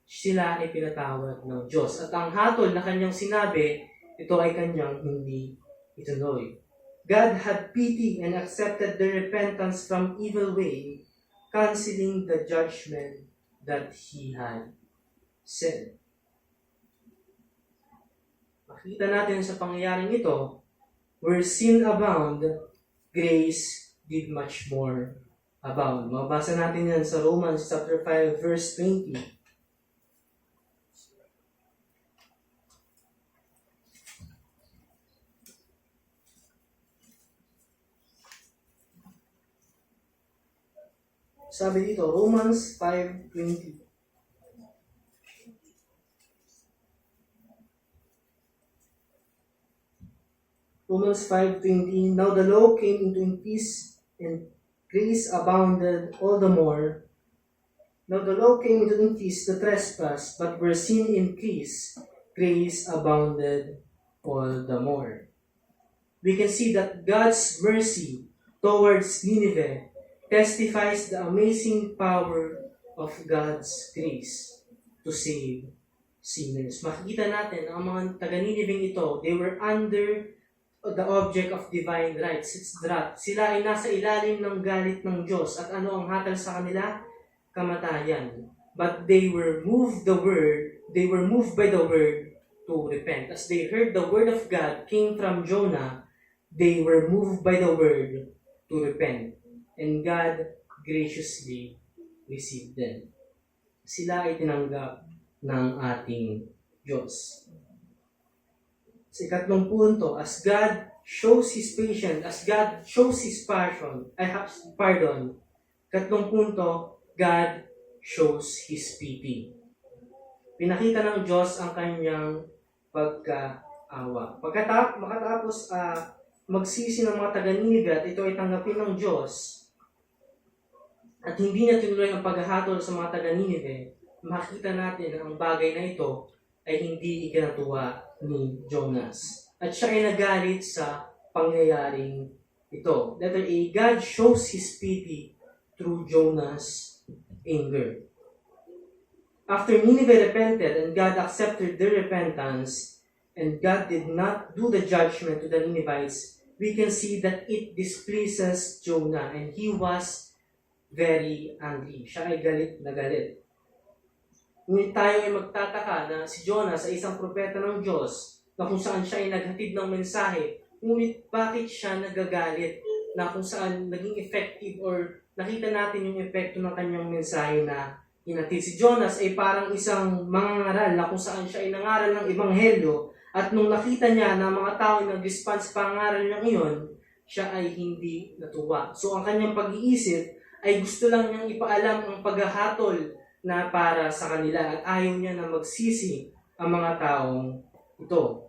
S1: sila ay pinatawad ng Diyos. At ang hatol na kanyang sinabi, ito ay kanyang hindi ituloy. God had pity and accepted their repentance from evil way, canceling the judgment that He had sent. Makita natin sa pangyayaring ito, where sin abound, grace did much more abound. Mabasa natin yan sa Romans chapter 5 verse 20. Sabi dito, Romans 5:20. Romans 5:20. Now the law came into increase and grace abounded all the more. Now the law came into increase the trespass, but where sin increased, grace abounded all the more. We can see that God's mercy towards Nineveh testifies the amazing power of God's grace to save sinners. Makikita natin ang mga taga-Nineveh ito, they were under the object of divine rights. It's wrath. Sila ay nasa ilalim ng galit ng Diyos. At ano ang hatol sa kanila? kamatayan. But they were moved by the word to repent. As they heard the word of God came from Jonah, they were moved by the word to repent. And God graciously received them. Sila ay tinanggap ng ating Diyos. Sa ikatlong punto, as God shows His patience, as God shows His pardon. Katlong punto, God shows His pity. Pinakita ng Diyos ang kanyang pagkaawa. Makatapos magsisi ng mga taga-Nineveh at ito ay tanggapin ng Diyos, at hindi niya tinuloy ang paghahatol sa mga taga-Nineveh, makita natin na ang bagay na ito ay hindi ikinatuwa ni Jonas. At siya ay nagalit sa pangyayaring ito. Letter A, God shows His pity through Jonas' anger. After Nineveh repented and God accepted their repentance, and God did not do the judgment to the Ninevites, we can see that it displeases Jonah and he was very angry. Siya ay galit na galit. Ngunit tayo ay magtataka na si Jonas ay isang propeta ng Diyos na kung saan siya ay naghatid ng mensahe. Ngunit bakit siya nagagalit na kung saan naging effective or nakita natin yung epekto ng kanyang mensahe na hinatid. Si Jonas ay parang isang mangangaral na kung saan siya ay nangaral ng ebanghelyo at nung nakita niya na mga tao ay nag-respond sa pangaral niyang iyon, siya ay hindi natuwa. So ang kanyang pag-iisip ay gusto lang niyang ipaalam ang paghahatol na para sa kanila at ayaw niya na magsisi ang mga taong ito.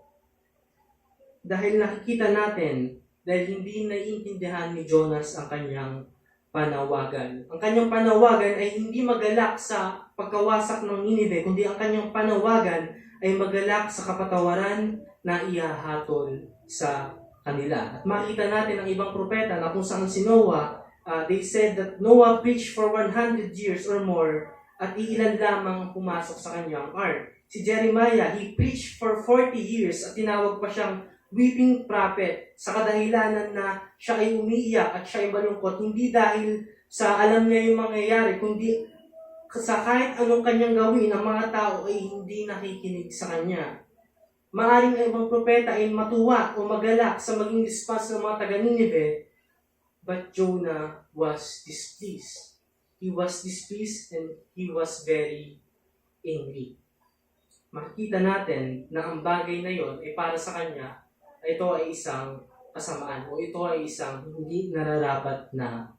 S1: Dahil nakikita natin, dahil hindi naiintindihan ni Jonas ang kanyang panawagan. Ang kanyang panawagan ay hindi magalak sa pagkawasak ng Nineveh, kundi ang kanyang panawagan ay magalak sa kapatawaran na ihahatol sa kanila. At makita natin ang ibang propeta na kung saan si Noah, they said that Noah preached for 100 years or more at iilan lamang pumasok sa kanyang ark. Si Jeremiah, he preached for 40 years at tinawag pa siyang weeping prophet sa kadahilanan na siya ay umiiyak at siya ay malungkot, hindi dahil sa alam niya yung mangyayari, kundi sa kahit anong kanyang gawin, ang mga tao ay hindi nakikinig sa kanya. Maaring ang ibang propeta ay matuwa o magalak sa maging response ng mga taga-Nineveh, but Jonah was displeased. He was displeased and he was very angry. Makikita natin na ang bagay na yon ay para sa kanya, ito ay isang kasamaan o ito ay isang hindi nararapat na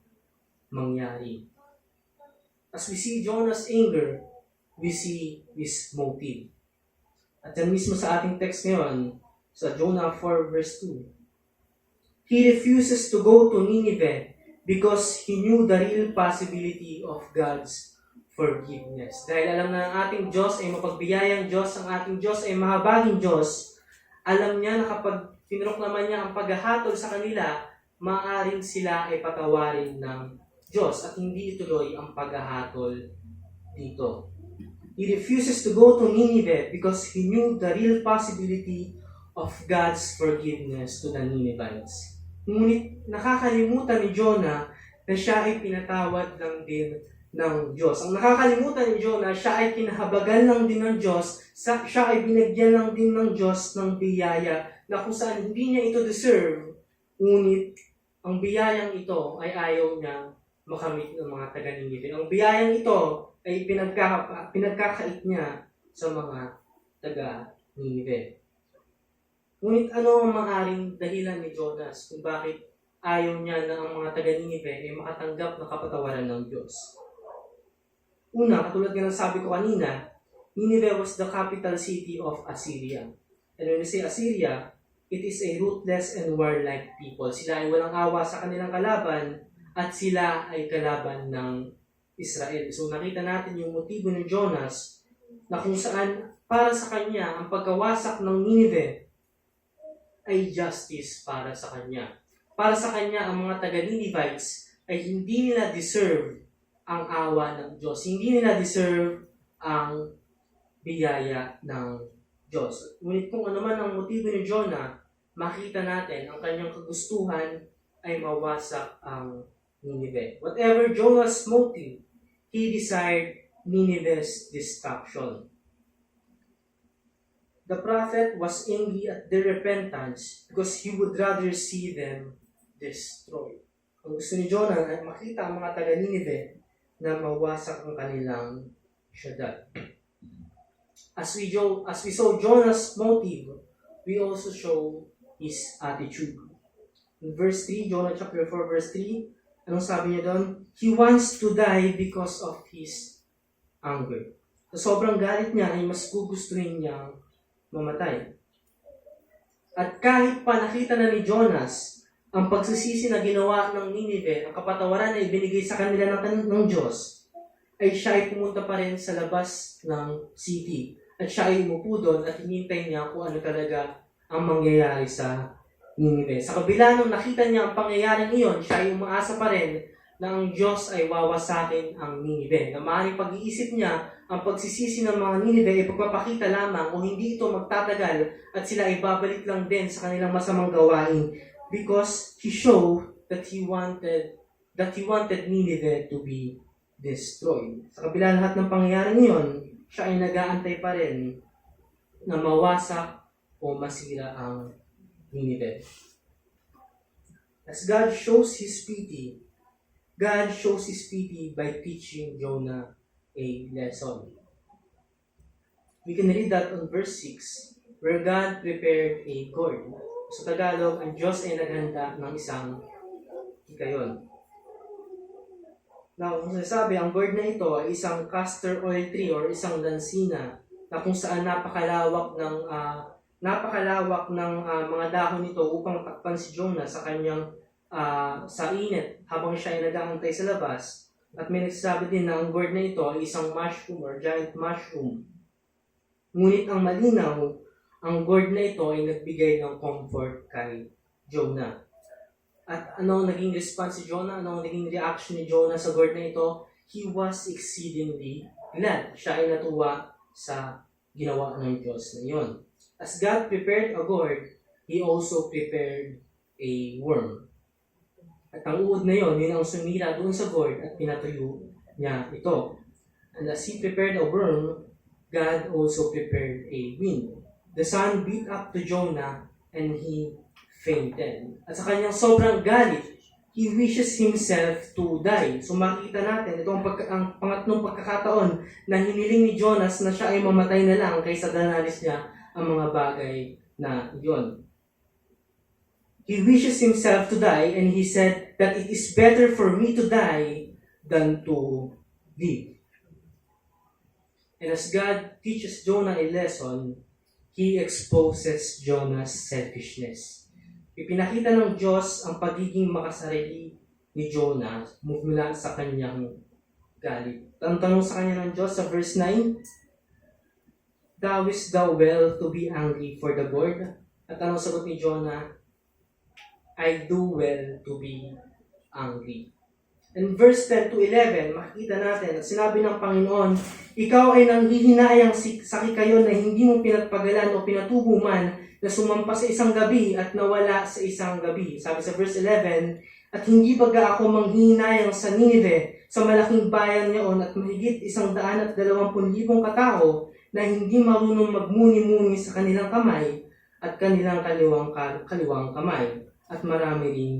S1: mangyari. As we see Jonah's anger, we see his motive. At yan mismo sa ating text ngayon, sa Jonah 4 verse 2. He refuses to go to Nineveh because he knew the real possibility of God's forgiveness. Dahil alam na ang ating Diyos ay mapagbiyayang Diyos, ang ating Diyos ay mahabaging Diyos, alam niya na kapag pinroklaman niya ang paghahatol sa kanila, maaaring sila ay patawarin ng Diyos at hindi ituloy ang paghahatol dito. He refuses to go to Nineveh because he knew the real possibility of God's forgiveness to the Ninevites. Ngunit nakakalimutan ni Jonah na siya ay pinatawad lang din ng Diyos. Ang nakakalimutan ni Jonah, siya ay kinahabagan lang din ng Diyos, siya ay binigyan lang din ng Diyos ng biyaya na kung saan hindi niya ito deserve, ngunit ang biyayang ito ay ayaw niya makamit ng mga taga-Nineveh. Ang biyayang ito ay pinagkakait niya sa mga taga-Nineveh. Ngunit ano ang maaring dahilan ni Jonas kung bakit ayaw niya na ang mga taga-Nineveh ay makatanggap ng kapatawaran ng Diyos? Una, katulad nga ng sabi ko kanina, Nineveh was the capital city of Assyria. And when we say Assyria, it is a ruthless and warlike people. Sila ay walang awa sa kanilang kalaban at sila ay kalaban ng Israel. So nakita natin yung motibo ni Jonas na kung saan para sa kanya ang pagkawasak ng Nineveh ay justice para sa kanya. Para sa kanya, ang mga taga-Ninevites ay hindi nila deserve ang awa ng Diyos. Hindi nila deserve ang biyaya ng Diyos. Ngunit kung ano man ang motibo ni Jonah, makita natin ang kanyang kagustuhan ay mawasak ang Nineveh. Whatever Jonah's motive, he desired Nineveh's destruction. The prophet was angry at their repentance because he would rather see them destroyed. Ang gusto ni Jonah ay makita ang mga taga Nineveh na mawasak ang kanilang syudad. As we saw Jonah's motive, we also show his attitude. In verse 3, Jonah chapter 4 verse 3, anong sabi niya doon? He wants to die because of his anger. Sa sobrang galit niya ay mas gugustuhin niyang mamatay. At kahit pa nakita na ni Jonas ang pagsisisi na ginawa ng Nineveh, ang kapatawaran na ibinigay sa kanila ng Diyos, ay siya ay pumunta pa rin sa labas ng city. At siya ay umupo doon at hinintay niya kung ano talaga ang mangyayari sa Nineveh. Sa kabila nung nakita niya ang pangyayaring iyon, siya ay umaasa pa rin na ang Diyos ay wawasakin ang Nineveh. Na maaaring pag-iisip niya, ang pagsisisi ng mga Nineveh ay pagpapakita lamang o hindi ito magtatagal at sila ay babalik lang din sa kanilang masamang gawain because he showed that he wanted Nineveh to be destroyed. Sa kabila lahat ng pangyayaring iyon, siya ay nag-aantay pa rin na mawasak o masira ang Nineveh. As God shows His pity by teaching Jonah a lesson. We can read that on verse 6, where God prepared a gourd. Sa Tagalog, ang Diyos ay naghanda ng isang hikayon. Now, kung sasabi, ang gourd na ito ay isang castor oil tree or isang lansina na kung saan napakalawak ng mga dahon nito upang takpan si Jonah sa kanyang sa init habang siya ay nag-aantay sa labas. At may nagsasabi din na ang gourd na ito ay isang mushroom or giant mushroom. Ngunit ang malinaw, ang gourd na ito ay nagbigay ng comfort kay Jonah. At ano naging response si Jonah? Ano naging reaction ni Jonah sa gourd na ito? He was exceedingly glad. Siya ay natuwa sa ginawa ng Diyos na iyon. As God prepared a gourd, He also prepared a worm. At ang uod na yun ang sumira doon sa gourd at pinatuyo niya ito. And as He prepared a worm, God also prepared a wind. The sun beat up to Jonah and he fainted. At sa kanyang sobrang galit, he wishes himself to die. So makikita natin, ito ang pangatlong pagkakataon na hiniling ni Jonas na siya ay mamatay na lang kaysa danalis niya ang mga bagay na iyon. He wishes himself to die and he said that it is better for me to die than to live. And as God teaches Jonah a lesson, He exposes Jonah's selfishness. Ipinakita ng Diyos ang pagiging makasarili ni Jonah mula sa kanyang galit. Ang tanong sa kanya ng Diyos sa verse 9, Dawest thou well to be angry for the gourd? At anong sagot ni Jonah? I do well to be angry. In verse 10 to 11, makikita natin at sinabi ng Panginoon, ikaw ay nanghihinayang sa hikayon na hindi mo pinagpagalan o pinatubo man na sumampa sa isang gabi at nawala sa isang gabi. Sabi sa verse 11, at hindi baga ako manghihinayang sa Nineveh, sa malaking bayan niyaon at mahigit 120,000 katao na hindi marunong magmuni-muni sa kanilang kamay at kanilang kaliwang kamay at marami ring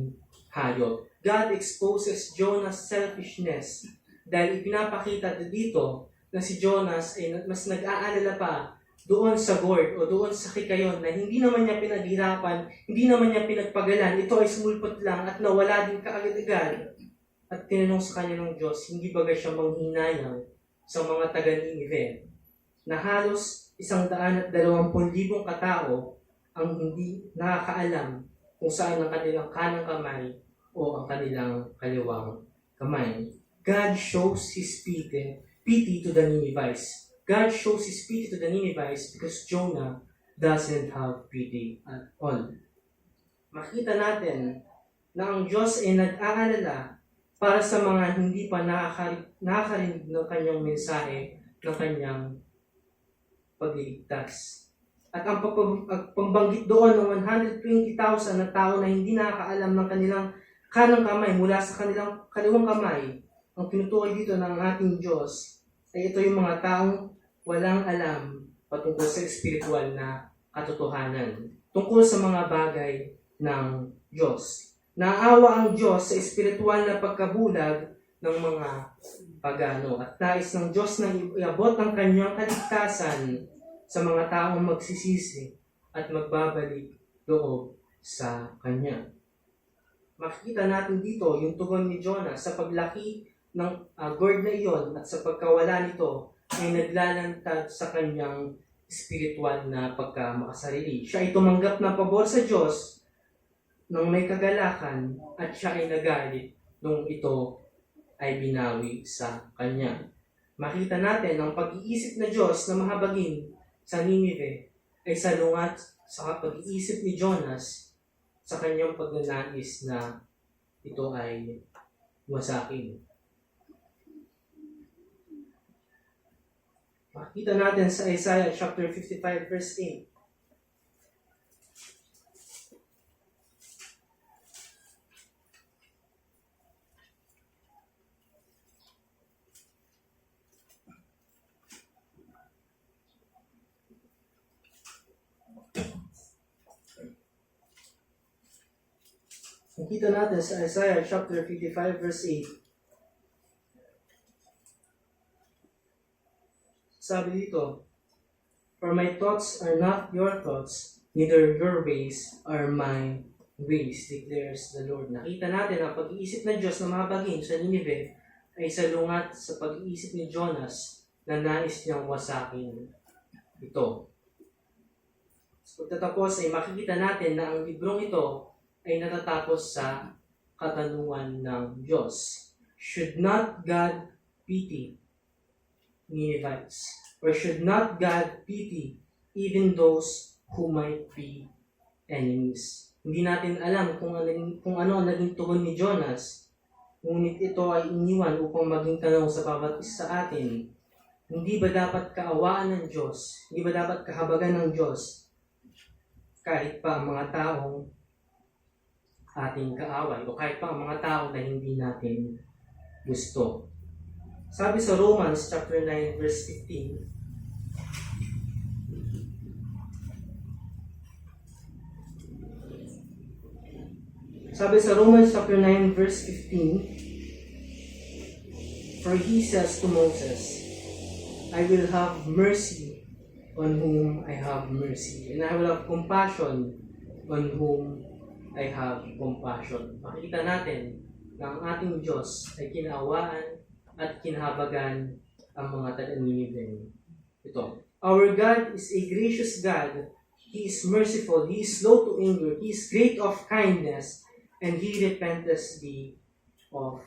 S1: hayop. God exposes Jonah's selfishness dahil ipinapakita dito na si Jonas ay mas nag-aalala pa doon sa gourd o doon sa hikayon na hindi naman niya pinaghirapan, hindi naman niya pinagpagalan. Ito ay sumulpot lang at nawala din kaagad-agad. At tinanong sa kanya ng Diyos, hindi ba siya manghinayang sa mga taga-Nineveh na halos 120,000 katao ang hindi nakakaalam kung saan ang kanilang kanang kamay o ang kanilang kaliwang kamay. God shows His pity to the Ninevites. God shows His pity to the Ninevites because Jonah doesn't have pity at all. Makita natin na ang Diyos ay nag-aalala para sa mga hindi pa nakakarinig ng kanyang mensahe ng kanyang pagliligtas. At ang pagbanggit doon ng 120,000 na tao na hindi nakakaalam ng kanilang kanang kamay mula sa kanilang kaliwang kamay ang tinutukoy dito ng ating Diyos ay ito yung mga taong walang alam patungkol sa espiritual na katotohanan, tungkol sa mga bagay ng Diyos. Naawa ang Diyos sa espiritual na pagkabulag ng mga pagano at nais ng Diyos na iabot ang kanyang kaligtasan sa mga taong magsisisi at magbabalik loob sa Kanya. Makikita natin dito yung tugon ni Jonah sa paglaki ng gourd na iyon at sa pagkawala nito ay naglalantad sa kanyang spiritual na pagkamakasarili. Siya ay tumanggap ng pabor sa Diyos nang may kagalakan at siya ay nagalit nung ito ay binawi sa kanya. Makita natin ang pag-iisip na Diyos na mahabagin sa Ninive ay salungat sa pag-iisip ni Jonas sa kanyang pagnanais na ito ay wasakin. Makita natin sa Isaiah chapter 55 verse 8. Makita natin sa Isaiah chapter 55 verse 8. Sabi dito, "For my thoughts are not your thoughts, neither your ways are my ways, declares the Lord." Nakita natin ang pag-iisip ng Diyos na mahabagin sa Ninive ay salungat sa pag-iisip ni Jonas na nais niyang wasakin ito. Sa pagtatapos ay makikita natin na ang librong ito ay natatapos sa katanungan ng Diyos. Should not God pity Ninevites? Or should not God pity even those who might be enemies? Hindi natin alam kung ano ang naging tugon ni Jonas, ngunit ito ay iniwan upang maging tanong sa bawat isa sa atin. Hindi ba dapat kaawaan ng Diyos? Hindi ba dapat kahabagan ng Diyos kahit pa ang mga taong ating kaaway o kahit pa ang mga tao na hindi natin gusto? Sabi sa Romans chapter 9 verse 15, sabi sa Romans chapter 9 verse 15, "For he says to Moses, I will have mercy on whom I have mercy, and I will have compassion on whom I have compassion." Makikita natin na ang ating Diyos ay kinaawaan at kinahabagan ang mga taga-Ninive. Ito, "Our God is a gracious God. He is merciful. He is slow to anger. He is great of kindness, and He repenteth thee of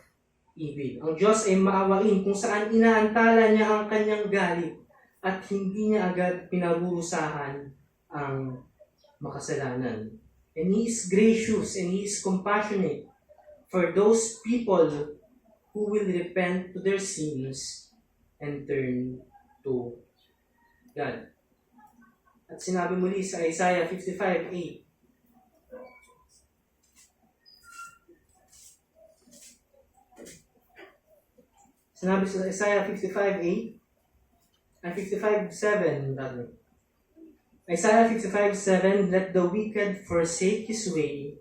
S1: evil." Ang Diyos ay maawain kung saan inaantala niya ang kanyang galit at hindi niya agad pinarurusahan ang makasalanan. And He is gracious and He is compassionate for those people who will repent to their sins and turn to God. At sinabi muli sa Isaiah 55:8, sinabi sa Isaiah 55:8 and 55:7 rather. Isaiah 55:7, "Let the wicked forsake his way,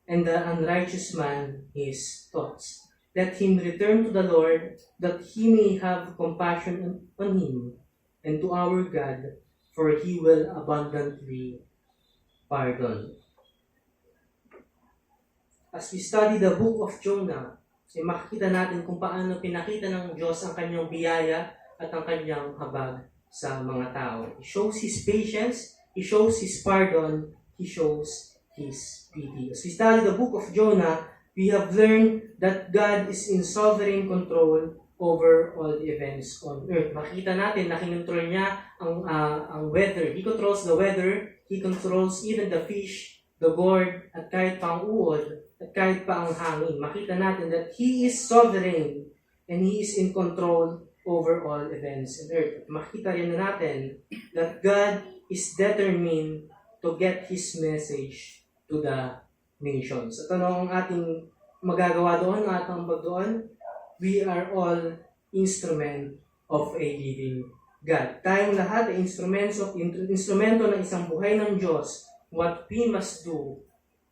S1: and the unrighteous man his thoughts. Let him return to the Lord, that He may have compassion on him, and to our God, for He will abundantly pardon." As we study the book of Jonah, ay makikita natin kung paano pinakita ng Diyos ang kanyang biyaya at ang kanyang habag sa mga tao. He shows His patience, He shows His pardon, He shows His pity. As we study the book of Jonah, we have learned that God is in sovereign control over all the events on earth. Makita natin na kinontrol niya ang weather. He controls the weather, He controls even the fish, the gourd, at kahit pa ang uod, at kahit pa ang hangin. Makita natin that He is sovereign and He is in control over all events on earth. At makita rin natin that God is determined to get His message to the nations. At ano ang ating magagawa doon, ang ating ambag doon? we are all instrument of a living God. Tayong lahat ay instrumento ng isang buhay ng Diyos. What we must do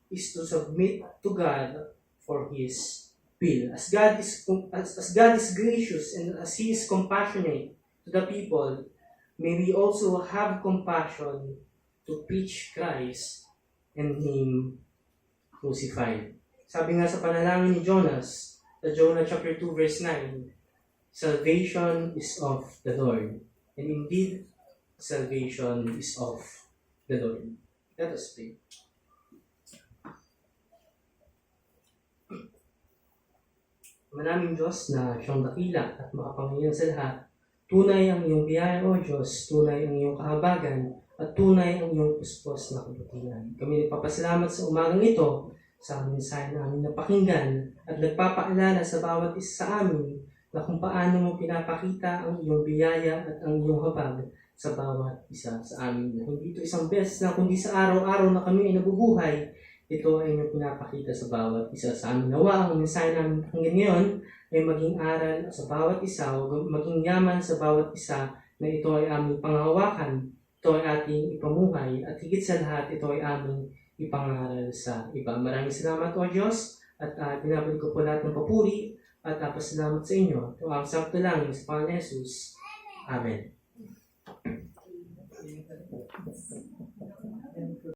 S1: is to submit to God for His will. As God is gracious and as He is compassionate to the people, may we also have compassion to preach Christ and Him crucified. Sabi nga sa panalangin ni Jonas, sa Jonah chapter 2 verse 9, salvation is of the Lord. And indeed, salvation is of the Lord. Let us pray. Manaming Diyos na siyang dakila at makapangyarihan sa lahat, tunay ang iyong biyaya, O Diyos, tunay ang iyong kahabagan, at tunay ang iyong puspos na kabutihan. Kami nagpapasalamat sa umagang ito sa aming mensahe na aming napakinggan at nagpapaalala sa bawat isa sa amin na kung paano mo pinapakita ang iyong biyaya at ang iyong habag sa bawat isa sa amin. Hindi ito isang beses na kundi sa araw-araw na kami ay nabubuhay, ito ay inyong pinapakita sa bawat isa sa amin. Nawa ang mensahe namin hanggang ngayon ay maging aral sa bawat isa o maging yaman sa bawat isa na ito ay aming panghawakan, ito ay ating ipamuhay at higit sa lahat ito ay aming ipangaral sa iba. Maraming salamat O Diyos at binabalik ko po lahat ng papuri at pasalamat sa inyo. Ito ang sakto lang sa Panginoon Jesus. Amen.